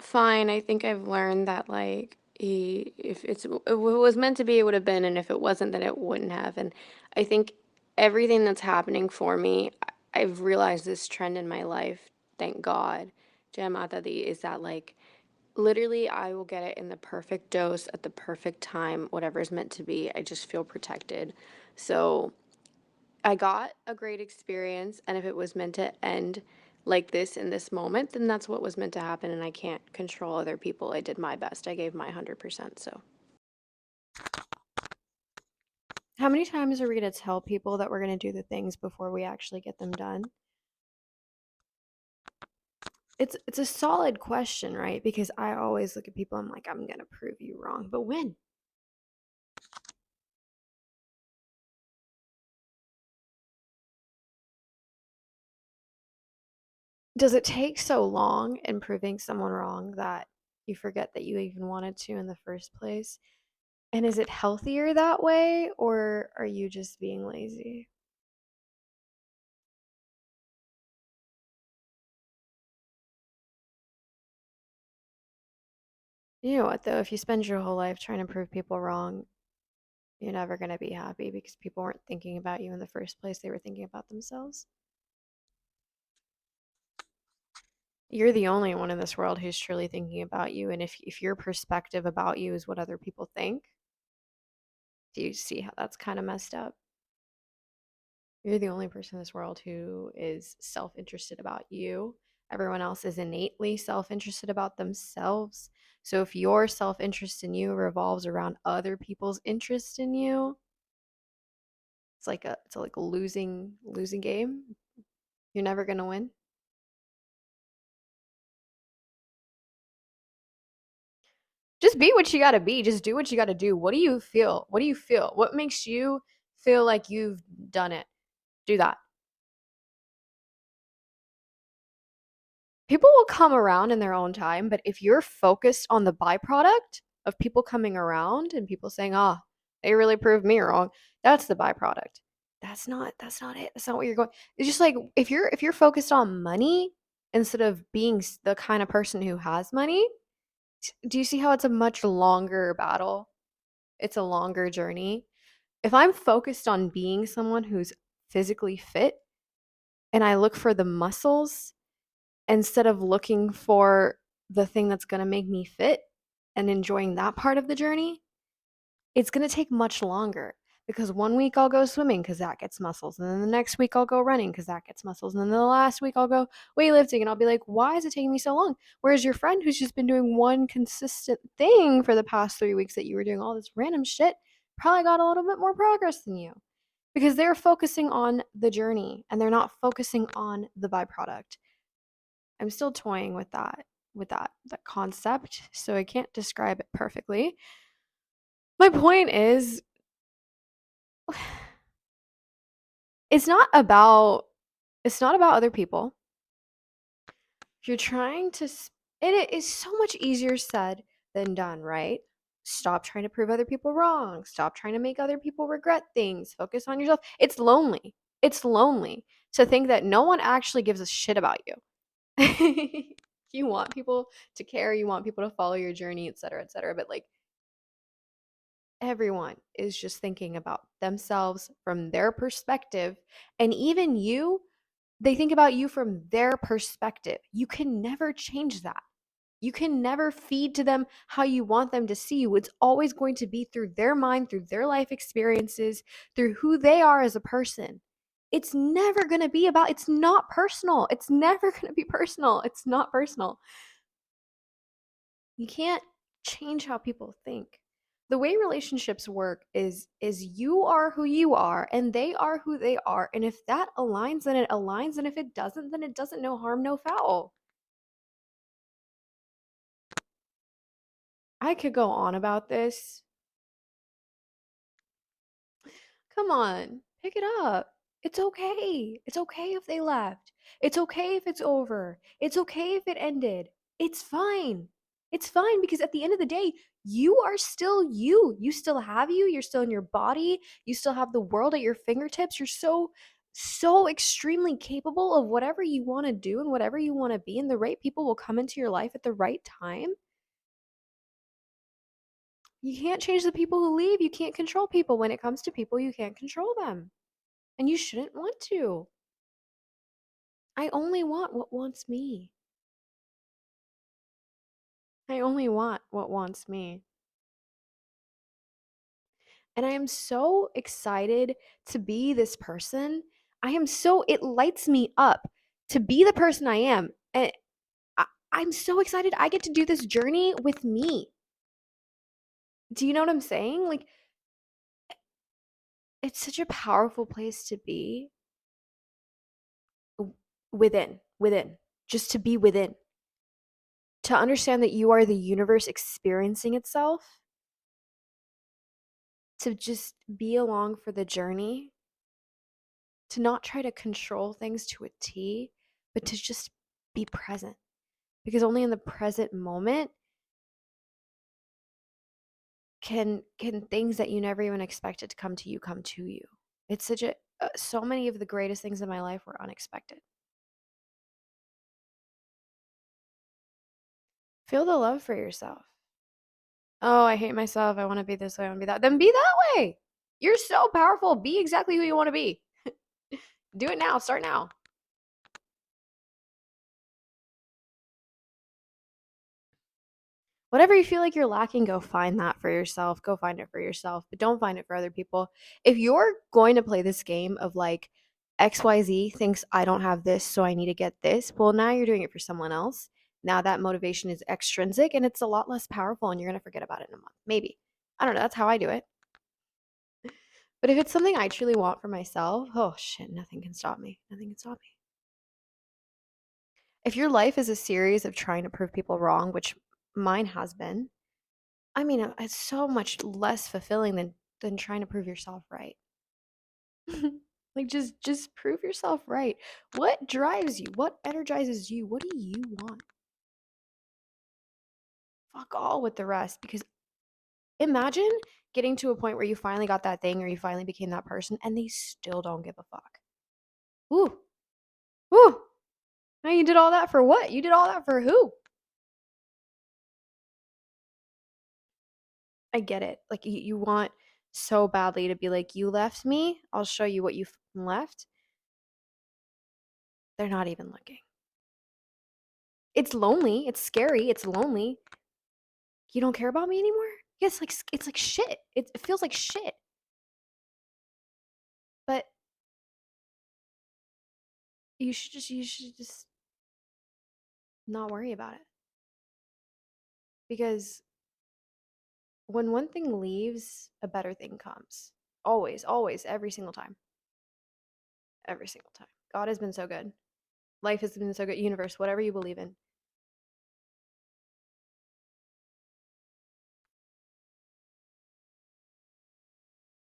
fine. I think I've learned that if if it was meant to be, it would have been, and if it wasn't, then it wouldn't have. And I think everything that's happening for me, I've realized this trend in my life. Thank God, Jamatadi, is that literally I will get it in the perfect dose at the perfect time, whatever is meant to be. I just feel protected. So I got a great experience, and if it was meant to end like this in this moment, then that's what was meant to happen, and I can't control other people. I did my best. I gave my 100%. So, how many times are we going to tell people that we're going to do the things before we actually get them done? It's a solid question, right? Because I always look at people, I'm like, I'm going to prove you wrong. But when? Does it take so long in proving someone wrong that you forget that you even wanted to in the first place? And is it healthier that way, or are you just being lazy? You know what, though? If you spend your whole life trying to prove people wrong, you're never going to be happy because people weren't thinking about you in the first place. They were thinking about themselves. You're the only one in this world who's truly thinking about you. And if your perspective about you is what other people think, do you see how that's kind of messed up? You're the only person in this world who is self interested about you. Everyone else is innately self interested about themselves. So if your self interest in you revolves around other people's interest in you, it's like a losing game. You're never gonna win. Just be what you gotta be. Just do what you gotta do. What do you feel? What do you feel? What makes you feel like you've done it? Do that. People will come around in their own time, but if you're focused on the byproduct of people coming around and people saying, "Ah, they really proved me wrong," that's the byproduct. That's not it. That's not what you're going. It's just like if you're focused on money instead of being the kind of person who has money, do you see how it's a much longer battle? It's a longer journey. If I'm focused on being someone who's physically fit and I look for the muscles instead of looking for the thing that's going to make me fit and enjoying that part of the journey, it's going to take much longer because one week I'll go swimming because that gets muscles. And then the next week I'll go running because that gets muscles. And then the last week I'll go weightlifting and I'll be like, why is it taking me so long? Whereas your friend who's just been doing one consistent thing for the past 3 weeks that you were doing all this random shit probably got a little bit more progress than you because they're focusing on the journey and they're not focusing on the byproduct. I'm still toying with that concept, so I can't describe it perfectly. My point is it's not about it's not about other people. If you're trying to it is so much easier said than done, right? Stop trying to prove other people wrong. Stop trying to make other people regret things. Focus on yourself. It's lonely. It's lonely to think that no one actually gives a shit about you. You want people to care, you want people to follow your journey, et cetera, but everyone is just thinking about themselves from their perspective. And even you, they think about you from their perspective. You can never change that. You can never feed to them how you want them to see you. It's always going to be through their mind, through their life experiences, through who they are as a person. It's never going to be about, it's not personal. It's never going to be personal. It's not personal. You can't change how people think. The way relationships work is you are who you are and they are who they are. And if that aligns, then it aligns. And if it doesn't, then it doesn't. No harm, no foul. I could go on about this. Come on, pick it up. It's okay. It's okay if they left. It's okay if it's over. It's okay if it ended. It's fine. It's fine because at the end of the day, you are still you. You still have you. You're still in your body. You still have the world at your fingertips. You're so so extremely capable of whatever you want to do and whatever you want to be, and the right people will come into your life at the right time. You can't change the people who leave. You can't control people. When it comes to people, you can't control them. And you shouldn't want to. I only want what wants me. I only want what wants me. And I am so excited to be this person. It lights me up to be the person I am. And I'm so excited. I get to do this journey with me. Do you know what I'm saying? Like, it's such a powerful place to be within, just to be within, to understand that you are the universe experiencing itself, to just be along for the journey, to not try to control things to a T, but to just be present. Because only in the present moment can things that you never even expected to come to you come to you. It's such a so many of the greatest things in my life were unexpected. Feel the love for yourself. Oh, I hate myself. I want to be this way. I want to be that. Then be that way. You're so powerful. Be exactly who you want to be. Do it now. Start now. Whatever you feel like you're lacking, go find that for yourself. Go find it for yourself, but don't find it for other people. If you're going to play this game of like XYZ thinks I don't have this, so I need to get this, well, now you're doing it for someone else. Now that motivation is extrinsic and it's a lot less powerful and you're going to forget about it in a month. Maybe. I don't know. That's how I do it. But if it's something I truly want for myself, oh shit, nothing can stop me. Nothing can stop me. If your life is a series of trying to prove people wrong, which mine has been, I mean, it's so much less fulfilling than trying to prove yourself right. Like just prove yourself right. What drives you? What energizes you? What do you want? Fuck all with the rest, because imagine getting to a point where you finally got that thing or you finally became that person and they still don't give a fuck. Ooh. Ooh. Now you did all that for what? You did all that for who? I get it. Like you want so badly to be like, you left me. I'll show you what you left. They're not even looking. It's lonely. It's scary. It's lonely. You don't care about me anymore? Yeah, it's like shit. It feels like shit. But you should just not worry about it. Because when one thing leaves, a better thing comes. Always, always, every single time. Every single time. God has been so good. Life has been so good. Universe, whatever you believe in.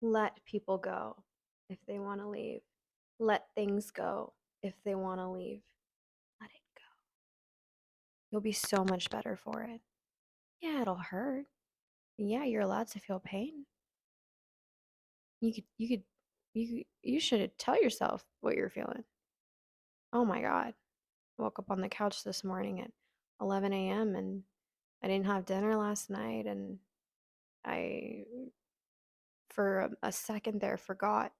Let people go if they want to leave. Let things go if they want to leave. Let it go. You'll be so much better for it. Yeah, it'll hurt. Yeah, you're allowed to feel pain. You should tell yourself what you're feeling. Oh my God. I woke up on the couch this morning at 11 a.m. and I didn't have dinner last night, and I, for a second there, forgot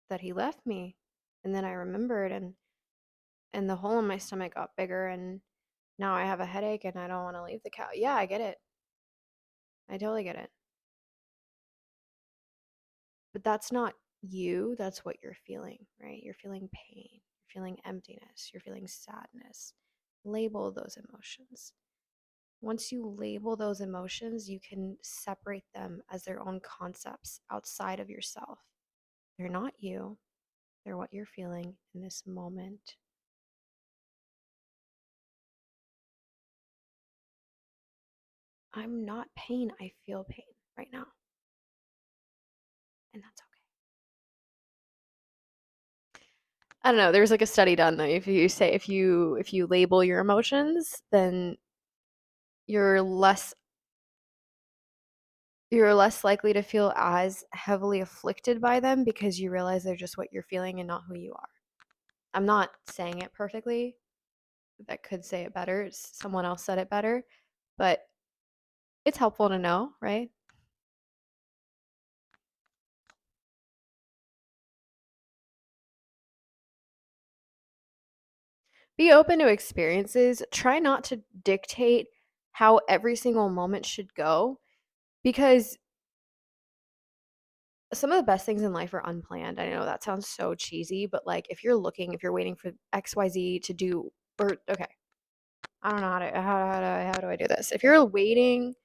that he left me. And then I remembered, and the hole in my stomach got bigger, and now I have a headache and I don't want to leave the couch. Yeah, I get it. I totally get it. But that's not you, that's what you're feeling, right? You're feeling pain, you're feeling emptiness, you're feeling sadness. Label those emotions. Once you label those emotions, you can separate them as their own concepts outside of yourself. They're not you, they're what you're feeling in this moment. I'm not pain, I feel pain right now. And that's okay. I don't know. There's like a study done though. If you label your emotions, then you're less You're less likely to feel as heavily afflicted by them because you realize they're just what you're feeling and not who you are. I'm not saying it perfectly. That could say it better. Someone else said it better, but it's helpful to know, right? Be open to experiences. Try not to dictate how every single moment should go because some of the best things in life are unplanned. I know that sounds so cheesy, but like if you're waiting for XYZ to do, or okay, I don't know how do I do this? If you're waiting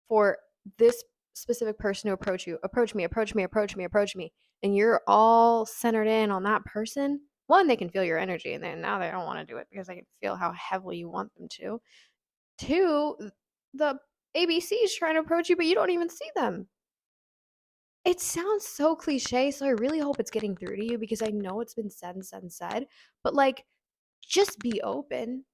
for this specific person to approach me, and you're all centered in on that person, one, they can feel your energy, and then now they don't want to do it because they can feel how heavily you want them to. Two, the ABC is trying to approach you, but you don't even see them. It sounds so cliche, so I really hope it's getting through to you because I know it's been said and said and said, but like, just be open.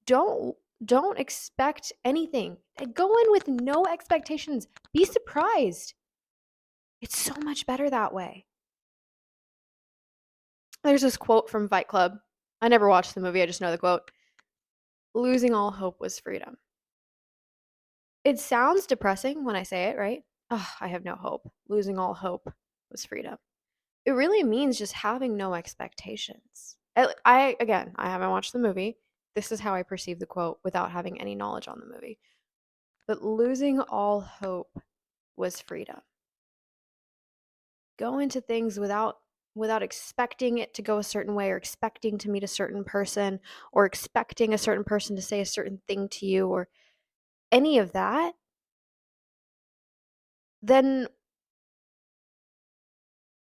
Don't don't expect anything. Go in with no expectations. Be surprised. It's so much better that way. There's this quote from Fight Club. I never watched the movie, I just know the quote. Losing all hope was freedom. It sounds depressing when I say it, right? Oh, I have no hope. Losing all hope was freedom. It really means just having no expectations. Again, I haven't watched the movie. This is how I perceive the quote without having any knowledge on the movie. But losing all hope was freedom. Go into things without expecting it to go a certain way or expecting to meet a certain person or expecting a certain person to say a certain thing to you or any of that, then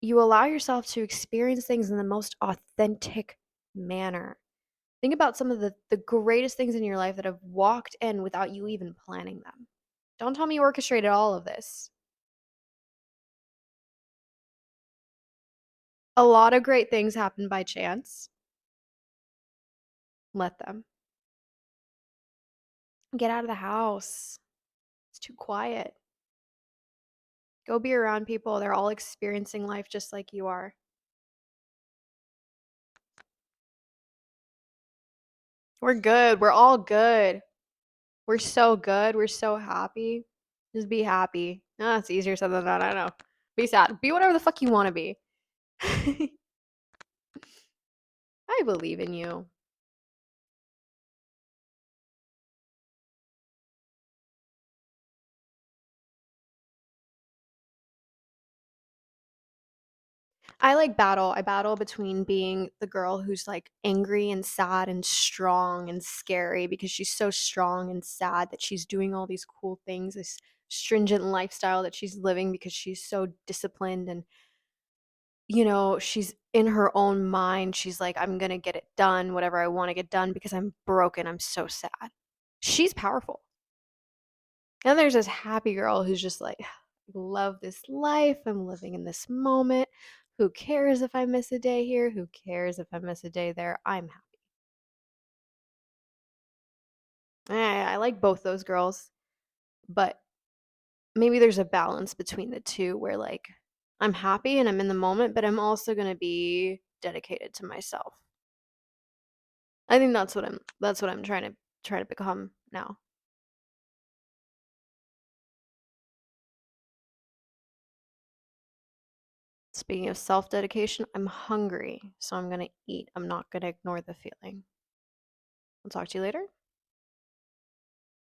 you allow yourself to experience things in the most authentic manner. Think about some of the greatest things in your life that have walked in without you even planning them. Don't tell me you orchestrated all of this. A lot of great things happen by chance. Let them. Get out of the house. It's too quiet. Go be around people. They're all experiencing life just like you are. We're good. We're all good. We're so good. We're so happy. Just be happy. No, it's easier said than done. I know. Be sad. Be whatever the fuck you want to be. I believe in you. I like battle. I battle between being the girl who's like angry and sad and strong and scary because she's so strong and sad that she's doing all these cool things, this stringent lifestyle that she's living because she's so disciplined and she's in her own mind. She's like, I'm going to get it done, whatever I want to get done because I'm broken. I'm so sad. She's powerful. And there's this happy girl who's just like, love this life. I'm living in this moment. Who cares if I miss a day here? Who cares if I miss a day there? I'm happy. I like both those girls, but maybe there's a balance between the two where like I'm happy and I'm in the moment, but I'm also going to be dedicated to myself. I think that's what I'm trying to become now. Speaking of self-dedication, I'm hungry, so I'm going to eat. I'm not going to ignore the feeling. I'll talk to you later.